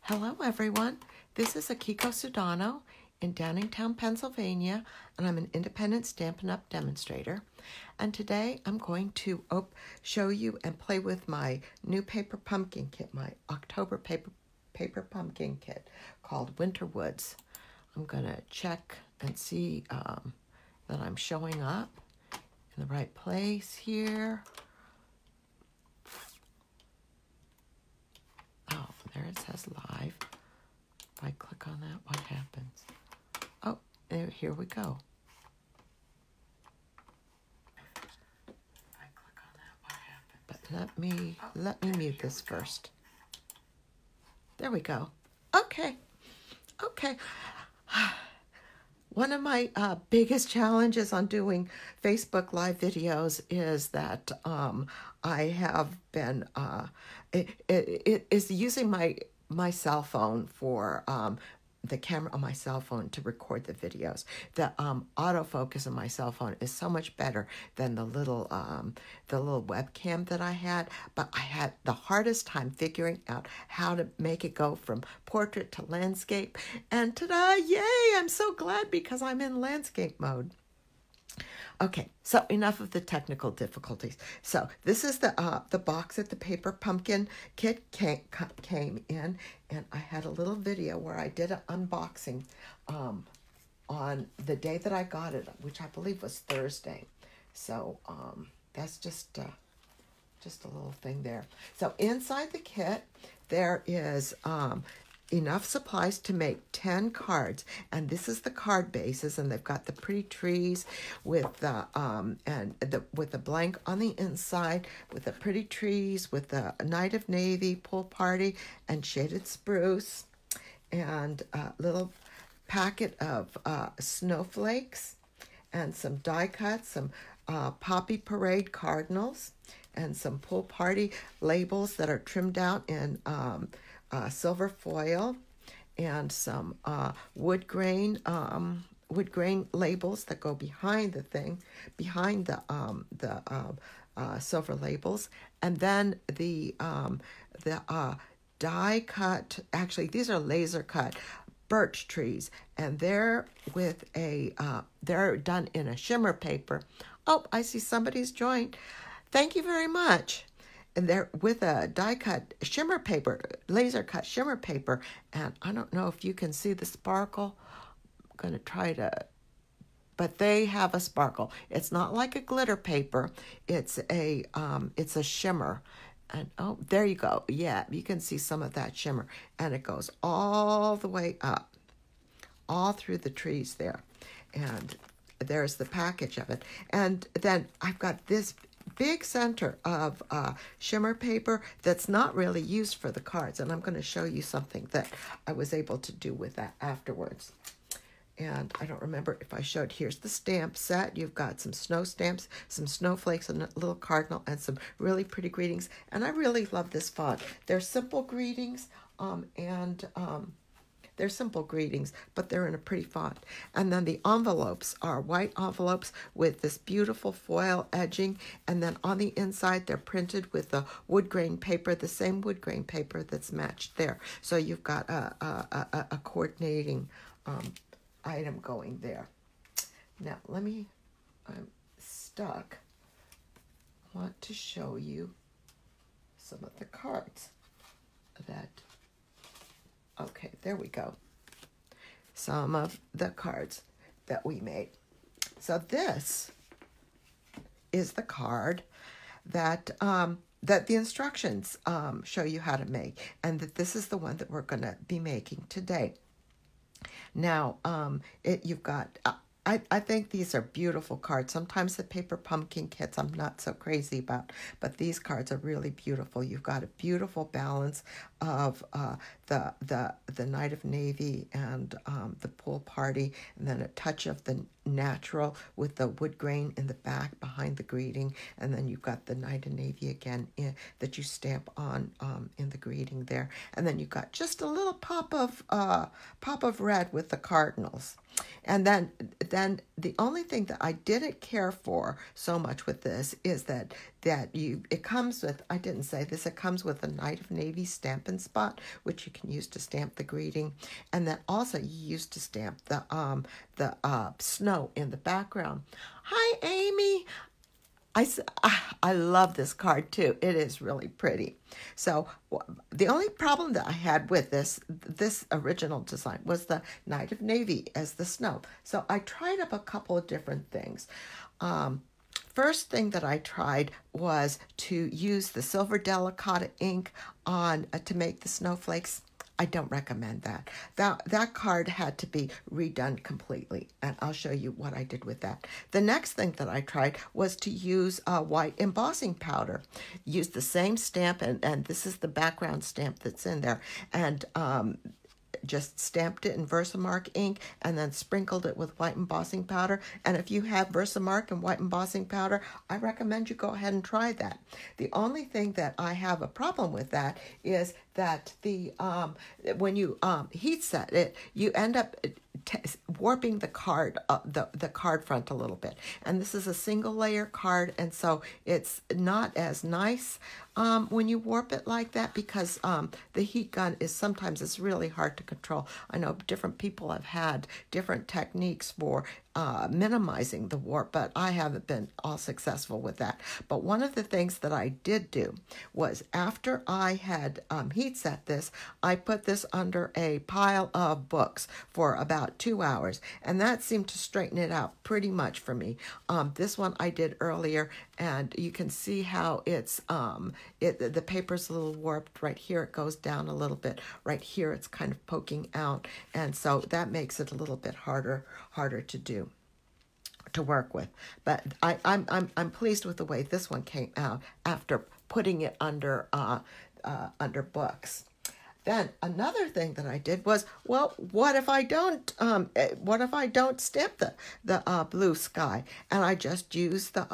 Hello everyone, this is Akiko Sudano in Downingtown, Pennsylvania, and I'm an independent Stampin' Up! Demonstrator. And today I'm going to show you and play with my new paper pumpkin kit, my October paper pumpkin kit called Winter Woods. I'm going to check and see that I'm showing up in the right place here. Oh, there it says live. If I click on that, what happens? Oh, here we go. If I click on that, what happens? But let me mute this first. There we go. Okay. One of my biggest challenges on doing Facebook Live videos is that I have been it is using my cell phone for the camera on my cell phone to record the videos. The autofocus on my cell phone is so much better than the little webcam that I had, but I had the hardest time figuring out how to make it go from portrait to landscape. And ta-da, yay, I'm so glad because I'm in landscape mode. Okay, so enough of the technical difficulties. So this is the box that the paper pumpkin kit came in, and I had a little video where I did an unboxing on the day that I got it, which I believe was Thursday. So that's just a little thing there. So inside the kit there is enough supplies to make 10 cards, and this is the card bases, and they've got the pretty trees with the with the blank on the inside, with the pretty trees, with the Night of Navy, Pool Party, and Shaded Spruce, and a little packet of snowflakes, and some die cuts, some Poppy Parade cardinals, and some Pool Party labels that are trimmed out in silver foil, and some wood grain labels that go behind the thing, behind the silver labels, and then the die cut. Actually, these are laser cut birch trees, and they're with they're done in a shimmer paper. Oh, I see somebody's joined. Thank you very much. And they're with a die-cut shimmer paper, laser-cut shimmer paper. And I don't know if you can see the sparkle. I'm going to try to... But they have a sparkle. It's not like a glitter paper. It's a shimmer. And, oh, there you go. Yeah, you can see some of that shimmer. And it goes all the way up, all through the trees there. And there's the package of it. And then I've got this big center of shimmer paper that's not really used for the cards, and I'm going to show you something that I was able to do with that afterwards. And I don't remember if I showed. Here's the stamp set. You've got some snow stamps, some snowflakes, and a little cardinal, and some really pretty greetings. And I really love this font. They're simple greetings, they're simple greetings, but they're in a pretty font. And then the envelopes are white envelopes with this beautiful foil edging. And then on the inside, they're printed with the wood grain paper, the same wood grain paper that's matched there. So you've got a coordinating item going there. Now, I'm stuck. I want to show you some of the cards that... Okay, there we go. Some of the cards that we made. So this is the card that that the instructions show you how to make, and that this is the one that we're going to be making today. Now, you've got... I think these are beautiful cards. Sometimes the paper pumpkin kits I'm not so crazy about, but these cards are really beautiful. You've got a beautiful balance of the Night of Navy and the Pool Party, and then a touch of the natural with the wood grain in the back behind the greeting, and then you've got the Night of Navy again that you stamp on in the greeting there, and then you've got just a little pop of red with the cardinals. And then the only thing that I didn't care for so much with this is that it comes with, I didn't say this, it comes with a Night of Navy Stampin' spot, which you can use to stamp the greeting, and then also you use to stamp the snow in the background. Hi, Amy. I love this card too. It is really pretty. So the only problem that I had with this original design was the Night of Navy as the snow. So I tried up a couple of different things. First thing that I tried was to use the Silver Delicata ink on to make the snowflakes. I don't recommend that. That card had to be redone completely, and I'll show you what I did with that. The next thing that I tried was to use white embossing powder. Use the same stamp, and this is the background stamp that's in there, and just stamped it in Versamark ink and then sprinkled it with white embossing powder. And if you have Versamark and white embossing powder, I recommend you go ahead and try that. The only thing that I have a problem with that is that when you heat set it, you end up warping the card, the card front a little bit. And this is a single layer card, and so it's not as nice when you warp it like that, because the heat gun is sometimes it's really hard to control. I know different people have had different techniques for minimizing the warp, but I haven't been all successful with that. But one of the things that I did do was, after I had heat set this, I put this under a pile of books for about 2 hours, and that seemed to straighten it out pretty much for me. This one I did earlier, and you can see how it's the paper's a little warped. Right here it goes down a little bit. Right here it's kind of poking out, and so that makes it a little bit harder to do, to work with. But I'm pleased with the way this one came out after putting it under books. Then another thing that I did was, well, what if I don't stamp the blue sky, and I just use the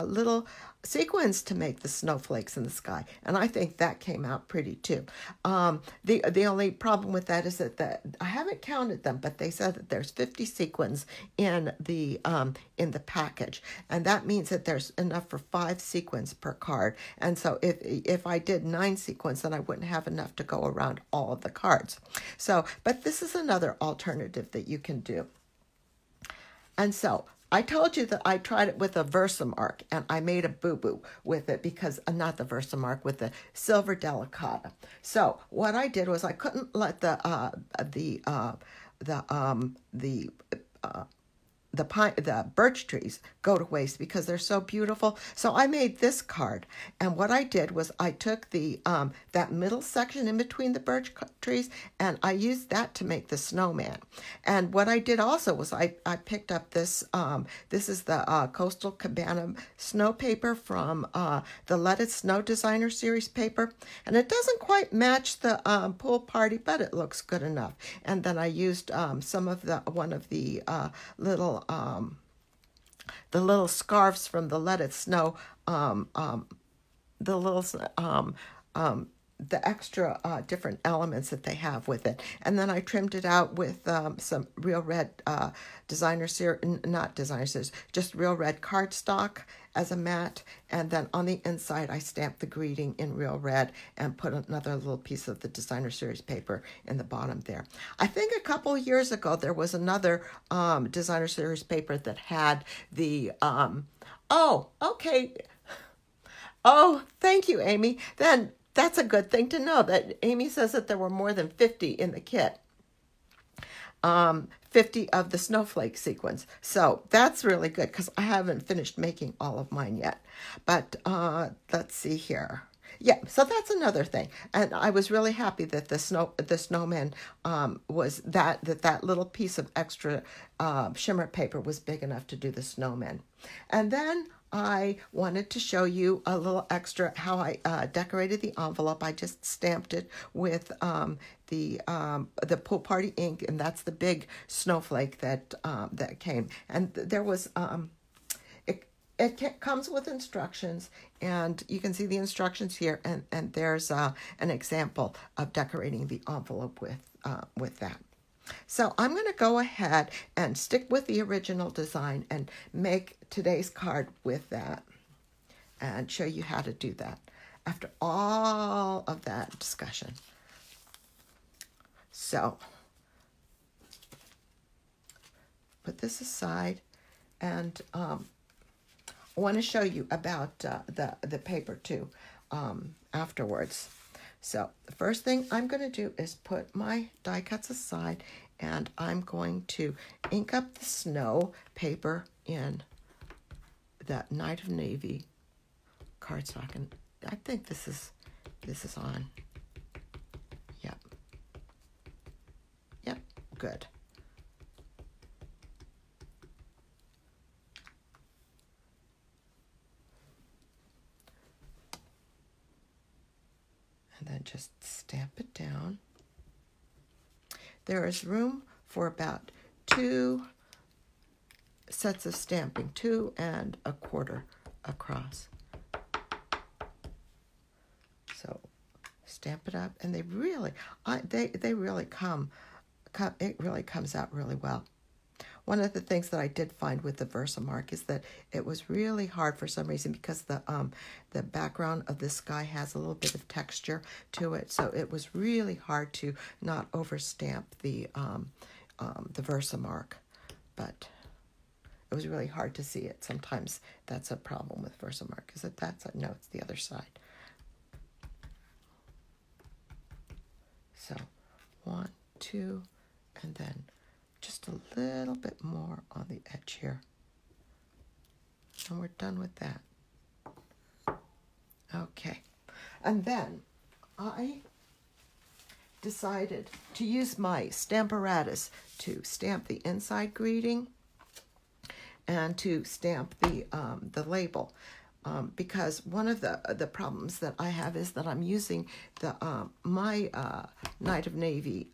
little sequins to make the snowflakes in the sky, and I think that came out pretty too. The only problem with that is that I haven't counted them, but they said that there's 50 sequins in the package, and that means that there's enough for 5 sequins per card. And so if I did 9 sequins, then I wouldn't have enough to go around all of the cards. So, but this is another alternative that you can do. And so I told you that I tried it with a Versamark, and I made a boo-boo with it because, not the Versamark, with the Silver Delicata. So what I did was I couldn't let the birch trees go to waste because they're so beautiful. So I made this card, and what I did was I took that middle section in between the birch trees, and I used that to make the snowman. And what I did also was I picked up this is the Coastal Cabana snow paper from the Let It Snow Designer Series paper, and it doesn't quite match the pool party, but it looks good enough. And then I used some of one of the little scarves from the Let It Snow, the extra different elements that they have with it. And then I trimmed it out with some Real Red just Real Red cardstock as a mat. And then on the inside, I stamped the greeting in Real Red and put another little piece of the Designer Series paper in the bottom there. I think a couple of years ago, there was another Designer Series paper that had the, oh, okay. Oh, thank you, Amy. Then that's a good thing to know, that Amy says that there were more than 50 in the kit. 50 of the snowflake sequence. So that's really good because I haven't finished making all of mine yet. But let's see here. Yeah, so that's another thing. And I was really happy that the snowman was that little piece of extra shimmer paper was big enough to do the snowman. And then I wanted to show you a little extra how I decorated the envelope. I just stamped it with the pool party ink, and that's the big snowflake that came. And there was it comes with instructions, and you can see the instructions here, and there's an example of decorating the envelope with that. So I'm going to go ahead and stick with the original design and make today's card with that and show you how to do that after all of that discussion. So put this aside, and I want to show you about the paper too afterwards. So the first thing I'm going to do is put my die cuts aside, and I'm going to ink up the snow paper in that Night of Navy cardstock, and I think this is on. Yep. Yep. Good. And then just stamp it down. There is room for about 2 sets of stamping, 2 1/4 across. So stamp it up, and they really come. It really comes out really well. One of the things that I did find with the Versamark is that it was really hard for some reason, because the background of the sky has a little bit of texture to it, so it was really hard to not overstamp the Versamark, but it was really hard to see it. Sometimes that's a problem with Versamark. Is it no, it's the other side. So 1, 2, and then just a little bit more on the edge here. And we're done with that. Okay. And then I decided to use my Stamparatus to stamp the inside greeting and to stamp the label. Because one of the problems that I have is that I'm using my Night of Navy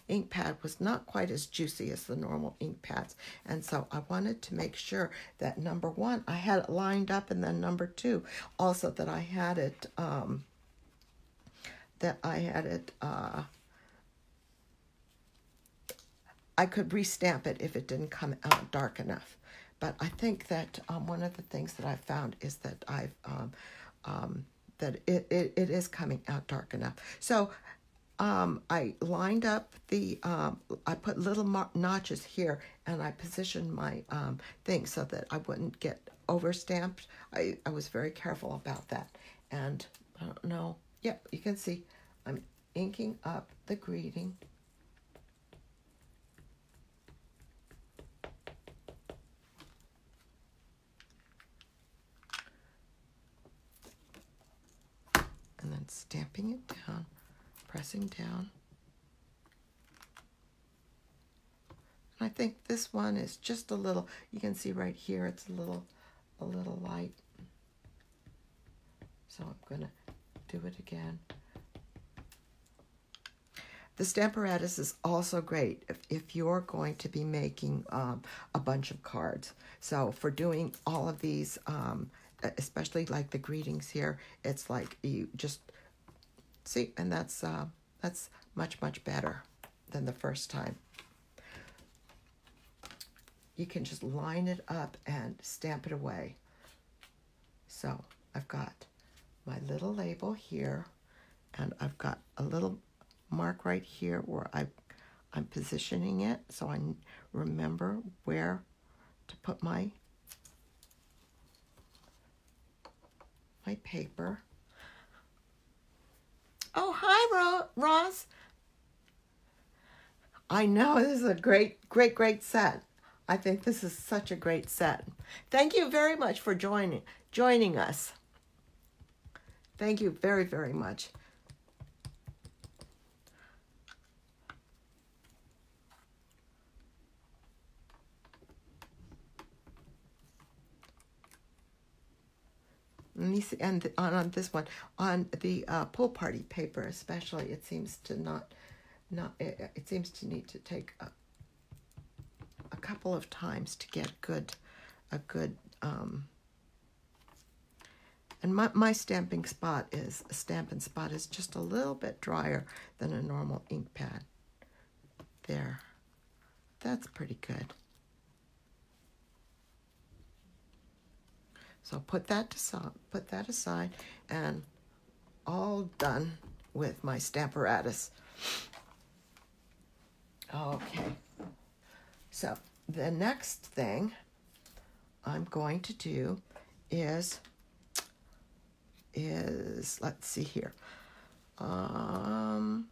ink pad was not quite as juicy as the normal ink pads, and so I wanted to make sure that number 1 I had it lined up, and then number 2 also that I had it I could restamp it if it didn't come out dark enough. But I think that one of the things that I've found is that that it is coming out dark enough. So I lined up I put little notches here, and I positioned my thing so that I wouldn't get overstamped. I was very careful about that. And I don't know. Yeah, you can see I'm inking up the greeting. And then stamping it down, pressing down. And I think this one is just a little, you can see right here, it's a little light. So I'm going to do it again. The Stamparatus is also great if you're going to be making a bunch of cards. So for doing all of these, especially like the greetings here, it's like you just see, and that's much better than the first time. You can just line it up and stamp it away. So I've got my little label here, and I've got a little mark right here where I'm positioning it, so I remember where to put my paper. Oh, hi, Ross. I know, this is a great set. I think this is such a great set. Thank you very much for joining us. Thank you very, very much. And on this one, on the pool party paper especially, it seems to it seems to need to take a couple of times to get a good And my Stampin spot is just a little bit drier than a normal ink pad. There. That's pretty good. So put that aside, and all done with my Stamparatus. Okay. So the next thing I'm going to do is let's see here. I'm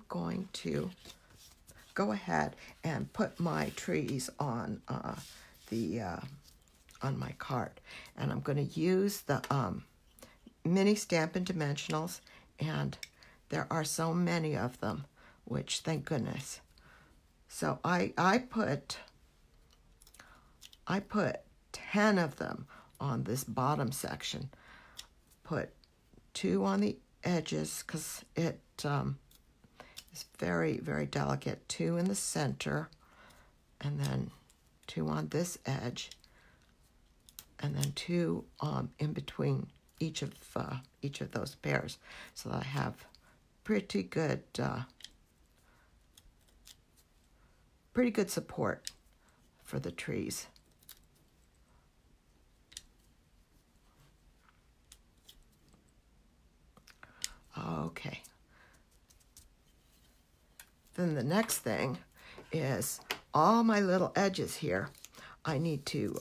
going to go ahead and put my trees on on my card, and I'm going to use the mini Stampin' Dimensionals, and there are so many of them, which thank goodness. So I put 10 of them on this bottom section. Put 2 on the edges because it is very, very delicate. 2 in the center, and then 2 on this edge, and then 2 in between each of those pairs, so that I have pretty good support for the trees. Okay. Then the next thing is all my little edges here. I need to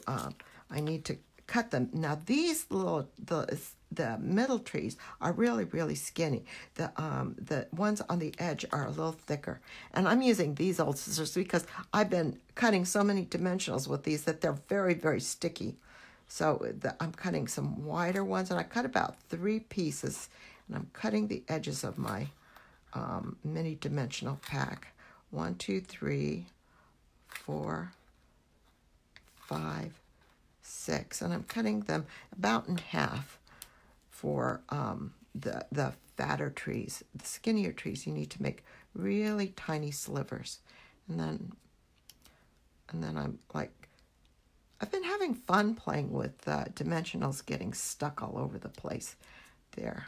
cut them. Now these the middle trees are really, really skinny. The ones on the edge are a little thicker. And I'm using these old scissors because I've been cutting so many dimensionals with these that they're very, very sticky. So I'm cutting some wider ones, and I cut about 3 pieces, and I'm cutting the edges of my mini dimensional pack. 1, 2, 3, 4, 5, 6, and I'm cutting them about in half. For the fatter trees, the skinnier trees, you need to make really tiny slivers, and then I've been having fun playing with dimensionals getting stuck all over the place. There.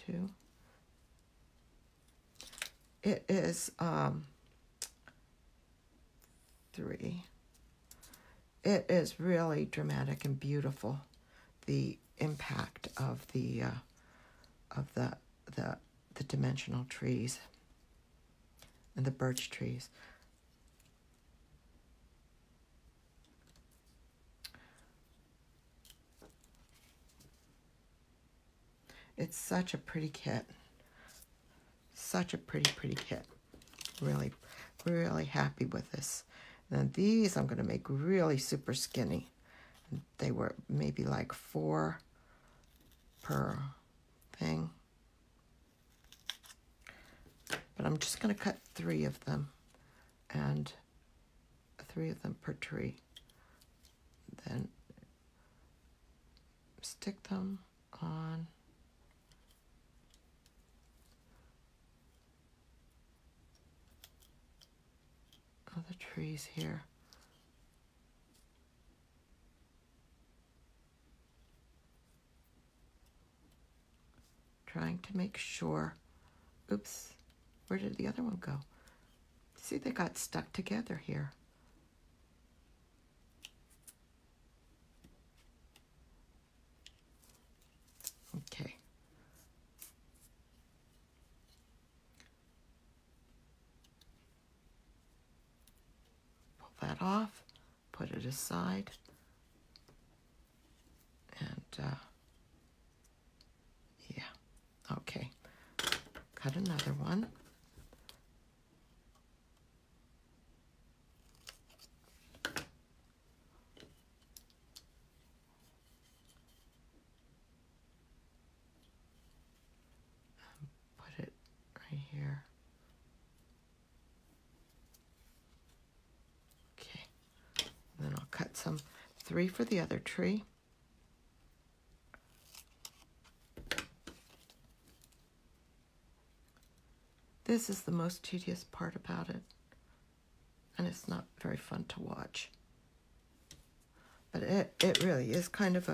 2. It is 3. It is really dramatic and beautiful, the impact of the dimensional trees and the birch trees. It's such a pretty kit. Such a pretty kit. Really, really happy with this. Now these I'm going to make really super skinny. They were maybe like 4 per thing. But I'm just going to cut 3 of them, and 3 of them per tree. Then stick them on the trees here. Trying to make sure. Oops, where did the other one go? See, they got stuck together here. Okay. That off, put it aside, and yeah, okay. Cut another one. Put it right here. Then I'll cut some 3 for the other tree. This is the most tedious part about it. and it's not very fun to watch. But it really is kind of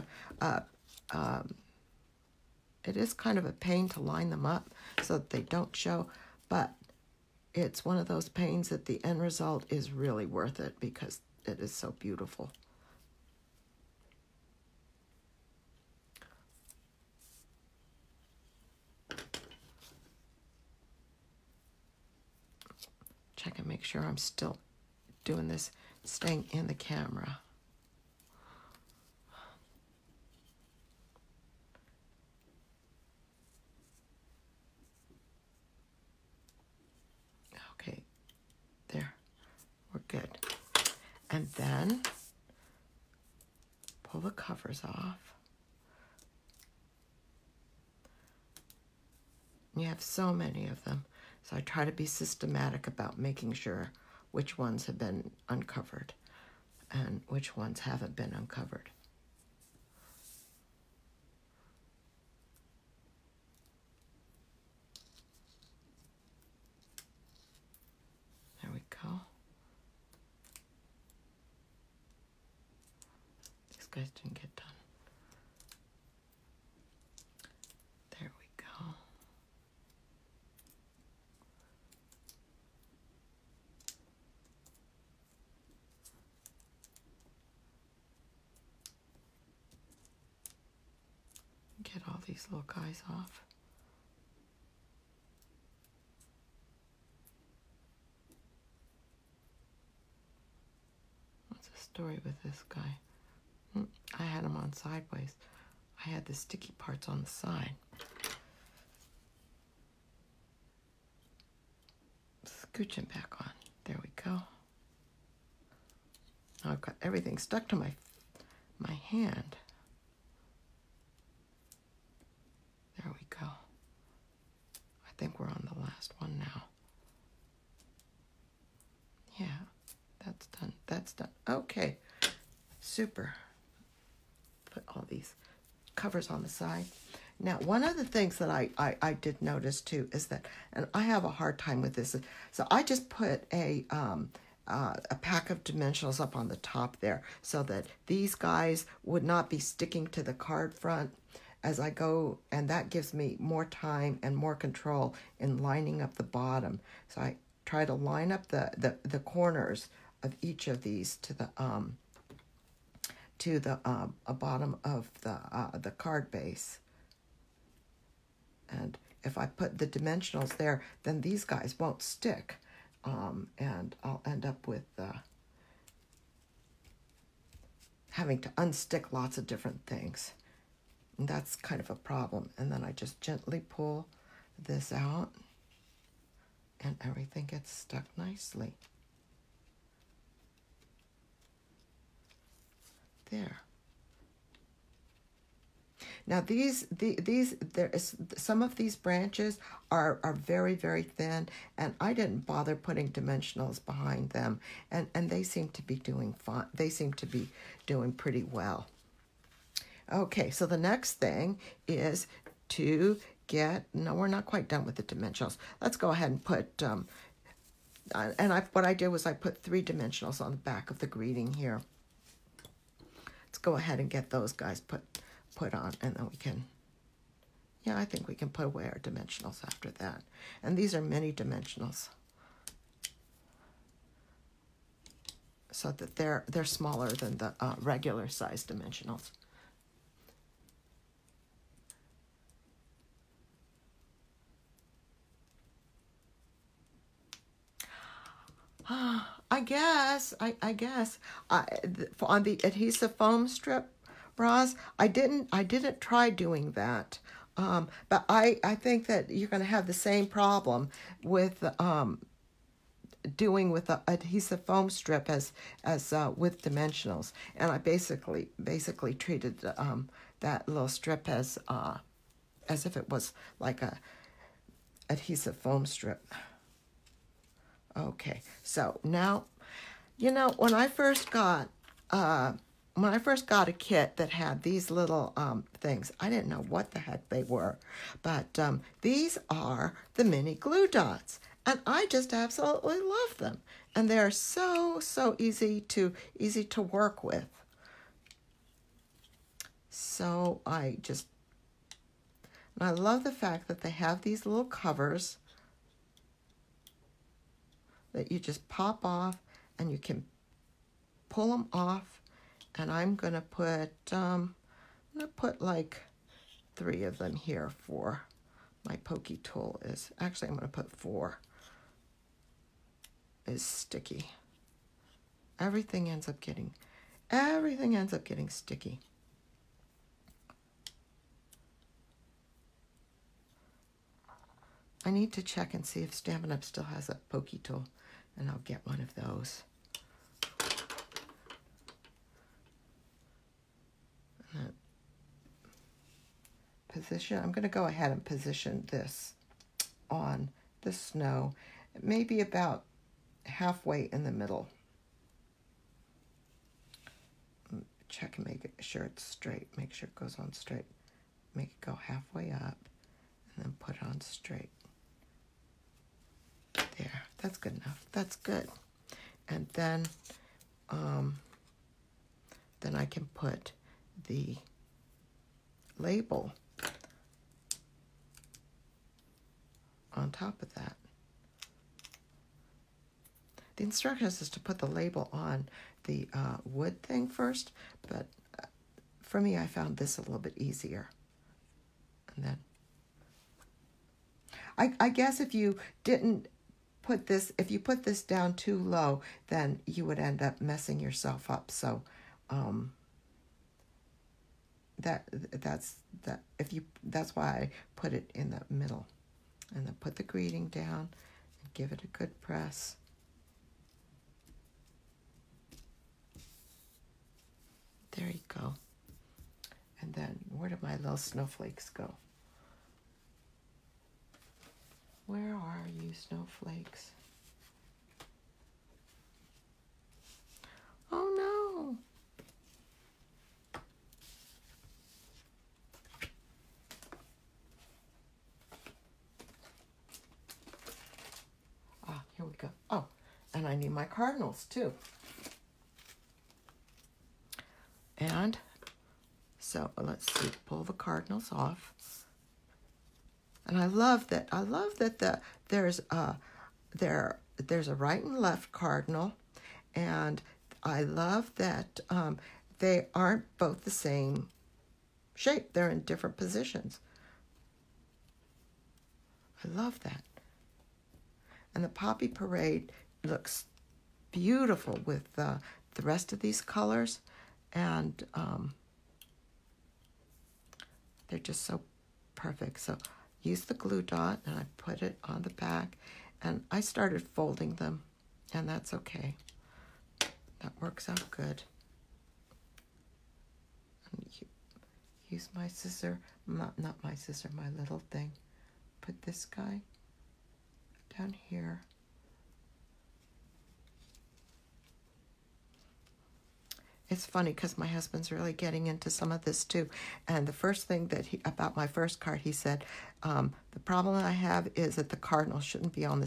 it is kind of a pain to line them up so that they don't show, but it's one of those pains that the end result is really worth it because it is so beautiful. Check and make sure I'm still doing this, staying in the camera. Okay, there, we're good. And then pull the covers off. You have so many of them, so I try to be systematic about making sure which ones have been uncovered and which ones haven't been uncovered. There we go. These guys didn't get done. There we go. Get all these little guys off. What's the story with this guy? I had him on sideways. I had the sticky parts on the side. Scooch him back on. There we go. Now I've got everything stuck to my hand. There we go. I think we're on the last one now. Yeah, that's done. That's done. Okay, super. Put all these covers on the side. Now, one of the things that I did notice too is that, and I have a hard time with this, so I just put a pack of dimensionals up on the top there so that these guys would not be sticking to the card front as I go, and that gives me more time and more control in lining up the bottom. So I try to line up the corners of each of these to the bottom of the card base. And if I put the dimensionals there, then these guys won't stick, and I'll end up with having to unstick lots of different things. And that's kind of a problem. And then I just gently pull this out and everything gets stuck nicely. There. Now some of these branches are very, very thin, and I didn't bother putting dimensionals behind them, and they seem to be doing fine. They seem to be doing pretty well. Okay, so the next thing is to get, no, we're not quite done with the dimensionals. Let's go ahead and put, what I did was I put 3 dimensionals on the back of the greeting here. Let's go ahead and get those guys put on, and then we can, yeah, I think we can put away our dimensionals after that. And these are mini dimensionals, so that they're smaller than the regular size dimensionals. I guess on the adhesive foam strip, Roz, I didn't try doing that, but I think that you're going to have the same problem with doing with the adhesive foam strip as with dimensionals. And I basically treated that little strip as if it was like a adhesive foam strip. Okay, so now, you know, when I first got a kit that had these little things, I didn't know what the heck they were, but these are the mini glue dots, and I just absolutely love them. And they're so easy to work with. So I love the fact that they have these little covers that you just pop off and you can pull them off. And I'm gonna put like 3 of them here for my pokey tool is. Actually, I'm gonna put 4. Is sticky. Everything ends up getting sticky. I need to check and see if Stampin' Up! Still has a pokey tool, and I'll get one of those. Position. I'm going to go ahead and position this on the snow, maybe about halfway in the middle. Check and make sure it's straight. Make sure it goes on straight. Make it go halfway up, and then put it on straight. There, that's good enough. That's good. And then I can put the label on top of that. The instructions is to put the label on the wood thing first, but for me, I found this a little bit easier. And then, I guess if you didn't put this, if you put this down too low, then you would end up messing yourself up. So, that's why I put it in the middle. And then put the greeting down and give it a good press. There you go. And then where did my little snowflakes go? Where are you, snowflakes? Oh no. Here we go. Oh, and I need my cardinals too. And so let's see, pull the cardinals off. And I love that there's a right and left cardinal, and I love that they aren't both the same shape. They're in different positions. I love that. And the Poppy Parade looks beautiful with the rest of these colors. And they're just so perfect. So use the glue dot, and I put it on the back. And I started folding them, and that's okay. That works out good. And use my scissor, not my scissor, my little thing. Put this guy down here. It's funny because my husband's really getting into some of this too. And the first thing that about my first card, he said, the problem I have is that the cardinals shouldn't be at the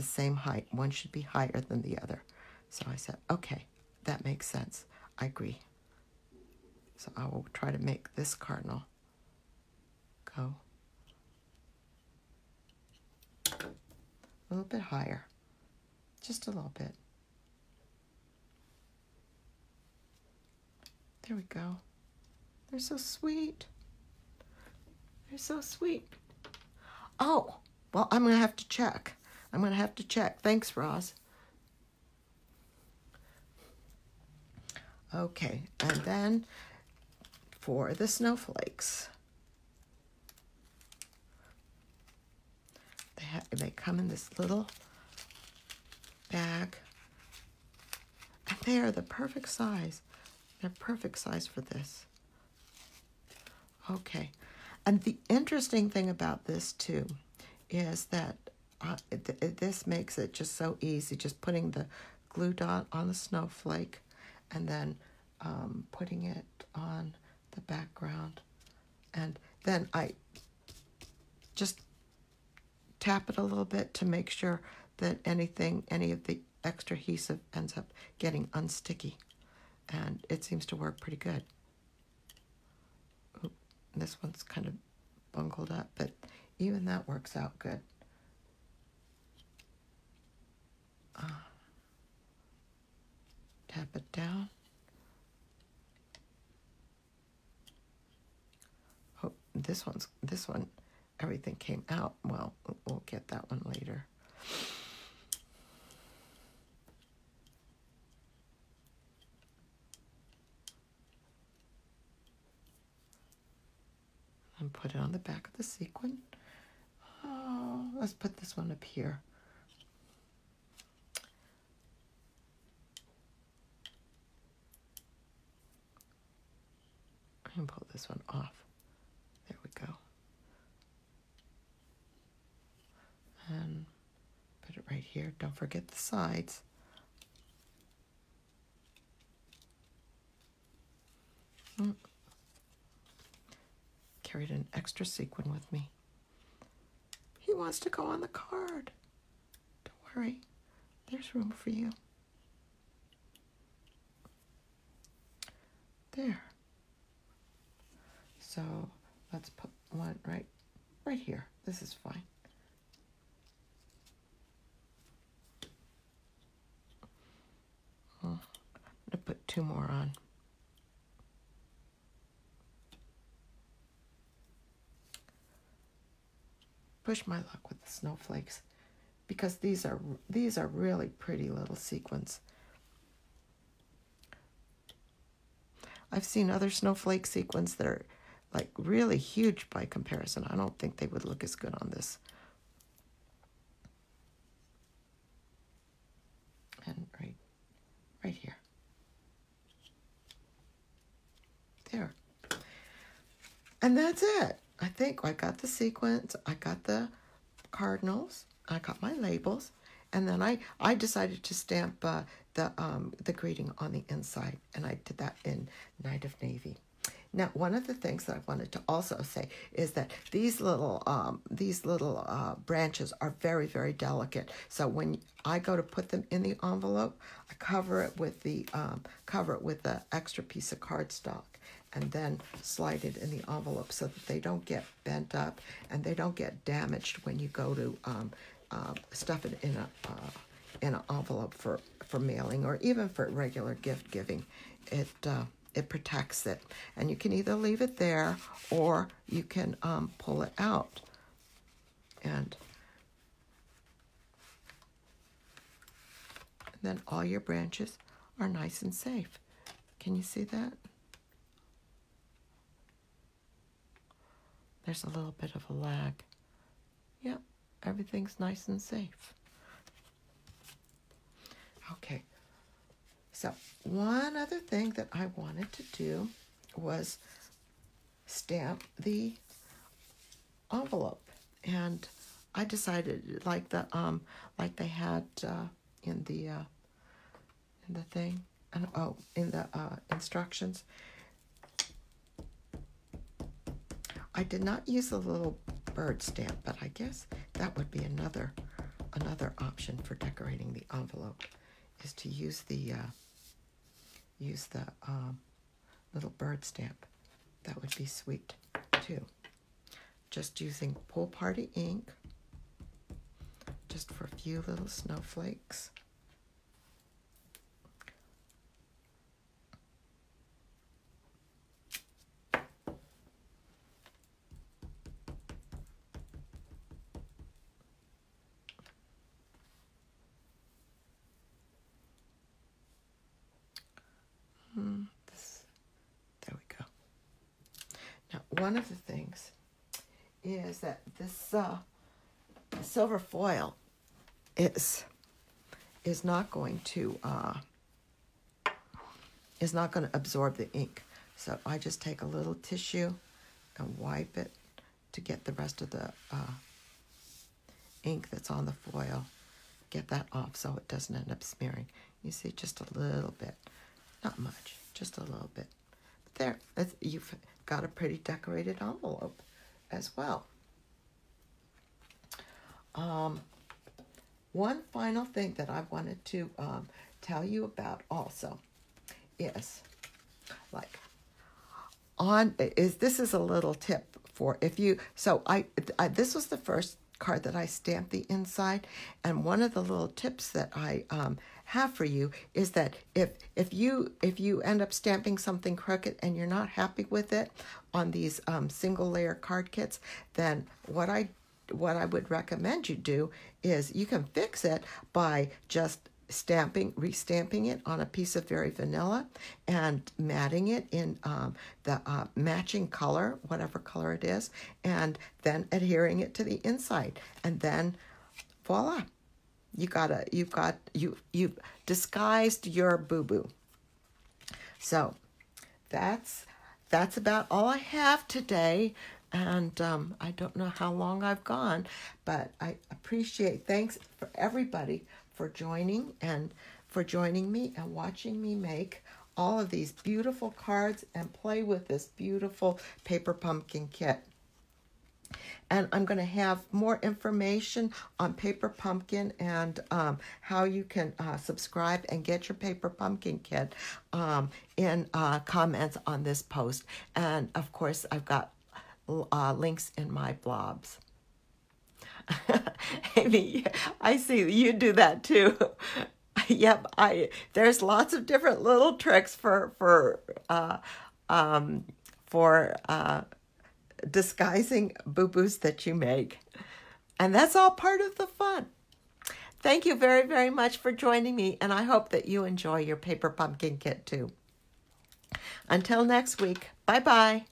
same height. One should be higher than the other. So I said, okay, that makes sense. I agree. So I will try to make this cardinal go a little bit higher, just a little bit. There we go. They're so sweet. They're so sweet. Oh, well, I'm going to have to check. Thanks, Roz. Okay, and then for the snowflakes. They come in this little bag. And they are the perfect size. They're perfect size for this. Okay. And the interesting thing about this too is that this makes it just so easy. Just putting the glue dot on the snowflake and then putting it on the background. And then I just tap it a little bit to make sure that any of the extra adhesive ends up getting unsticky. And it seems to work pretty good. Oop, this one's kind of bungled up, but even that works out good. Tap it down. Oh, this one, everything came out. Well, we'll get that one later. And put it on the back of the sequin. Oh, let's put this one up here. And pull this one off. There we go. And put it right here. Don't forget the sides. Carried an extra sequin with me. He wants to go on the card. Don't worry. There's room for you. There. So let's put one right here. This is fine. I'm going to put two more on. Push my luck with the snowflakes, because these are really pretty little sequins. I've seen other snowflake sequins that are like really huge by comparison. I don't think they would look as good on this. And right here. There. And that's it. I think I got the sequins, I got the cardinals, I got my labels, and then I decided to stamp the greeting on the inside, and I did that in Night of Navy. Now, one of the things that I wanted to also say is that these little branches are very, very delicate. So when I go to put them in the envelope, I cover it with the extra piece of cardstock, and then slide it in the envelope so that they don't get bent up and they don't get damaged when you go to stuff it in an envelope for mailing or even for regular gift giving. It protects it, and you can either leave it there or you can pull it out. And then all your branches are nice and safe. Can you see that? There's a little bit of a lag. Yep, everything's nice and safe. Okay. So one other thing that I wanted to do was stamp the envelope, and I decided like they had in the thing, and in the instructions. I did not use a little bird stamp, but I guess that would be another option for decorating the envelope, is to use the little bird stamp. That would be sweet too. Just using Pool Party ink, just for a few little snowflakes. There we go. Now, one of the things is that this silver foil is not going to absorb the ink. So I just take a little tissue and wipe it to get the rest of the ink that's on the foil. Get that off so it doesn't end up smearing. You see, just a little bit. Not much, just a little bit. There, you've got a pretty decorated envelope as well. one final thing that I wanted to tell you about also is like this is a little tip for if you, so I this was the first card that I stamped the inside, and one of the little tips that I have for you is that if you end up stamping something crooked and you're not happy with it on these single layer card kits, then what I would recommend you do is you can fix it by just restamping it on a piece of very vanilla and matting it in the matching color, whatever color it is, and then adhering it to the inside, and then voila, you've disguised your boo-boo. So that's about all I have today. And I don't know how long I've gone, but I appreciate, thanks for everybody for joining me and watching me make all of these beautiful cards and play with this beautiful paper pumpkin kit. And I'm going to have more information on Paper Pumpkin and how you can subscribe and get your Paper Pumpkin kit in comments on this post. And of course, I've got links in my blobs. Amy, I see you do that too. Yep, there's lots of different little tricks for disguising boo-boos that you make. And that's all part of the fun. Thank you very, very much for joining me, and I hope that you enjoy your Paper Pumpkin kit too. Until next week, bye-bye.